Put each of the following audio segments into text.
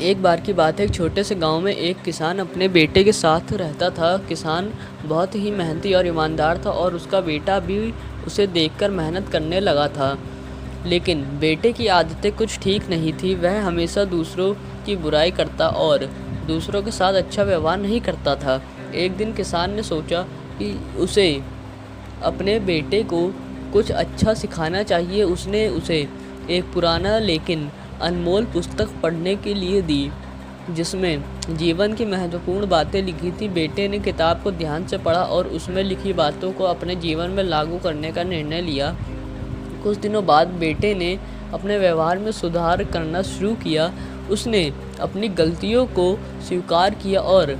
एक बार की बात है, एक छोटे से गांव में एक किसान अपने बेटे के साथ रहता था। किसान बहुत ही मेहनती और ईमानदार था और उसका बेटा भी उसे देखकर मेहनत करने लगा था। लेकिन बेटे की आदतें कुछ ठीक नहीं थी। वह हमेशा दूसरों की बुराई करता और दूसरों के साथ अच्छा व्यवहार नहीं करता था। एक दिन किसान ने सोचा कि उसे अपने बेटे को कुछ अच्छा सिखाना चाहिए। उसने उसे एक पुराना लेकिन अनमोल पुस्तक पढ़ने के लिए दी, जिसमें जीवन की महत्वपूर्ण बातें लिखी थी। बेटे ने किताब को ध्यान से पढ़ा और उसमें लिखी बातों को अपने जीवन में लागू करने का निर्णय लिया। कुछ दिनों बाद बेटे ने अपने व्यवहार में सुधार करना शुरू किया। उसने अपनी गलतियों को स्वीकार किया और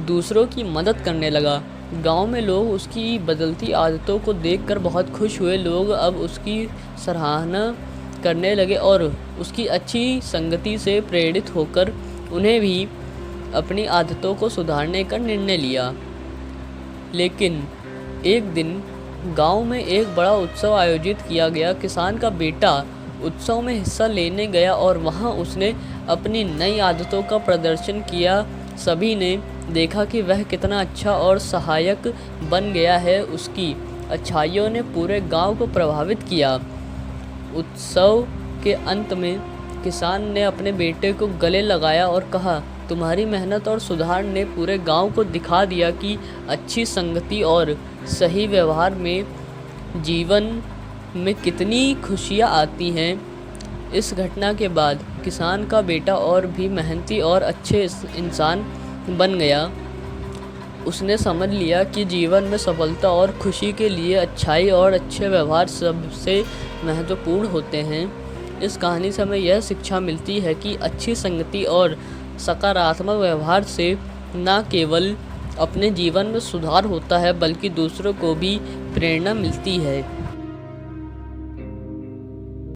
दूसरों की मदद करने लगा। गांव में लोग उसकी बदलती आदतों को देखकर बहुत खुश हुए। लोग अब उसकी सराहना करने लगे और उसकी अच्छी संगति से प्रेरित होकर उन्हें भी अपनी आदतों को सुधारने का निर्णय लिया। लेकिन एक दिन गांव में एक बड़ा उत्सव आयोजित किया गया। किसान का बेटा उत्सव में हिस्सा लेने गया और वहां उसने अपनी नई आदतों का प्रदर्शन किया। सभी ने देखा कि वह कितना अच्छा और सहायक बन गया है। उसकी अच्छाइयों ने पूरे गांव को प्रभावित किया। उत्सव के अंत में किसान ने अपने बेटे को गले लगाया और कहा, तुम्हारी मेहनत और सुधार ने पूरे गांव को दिखा दिया कि अच्छी संगति और सही व्यवहार में जीवन में कितनी खुशियां आती हैं। इस घटना के बाद किसान का बेटा और भी मेहनती और अच्छे इंसान बन गया। उसने समझ लिया कि जीवन में सफलता और खुशी के लिए अच्छाई और अच्छे व्यवहार सबसे महत्वपूर्ण होते हैं। इस कहानी से हमें यह शिक्षा मिलती है कि अच्छी संगति और सकारात्मक व्यवहार से न केवल अपने जीवन में सुधार होता है, बल्कि दूसरों को भी प्रेरणा मिलती है।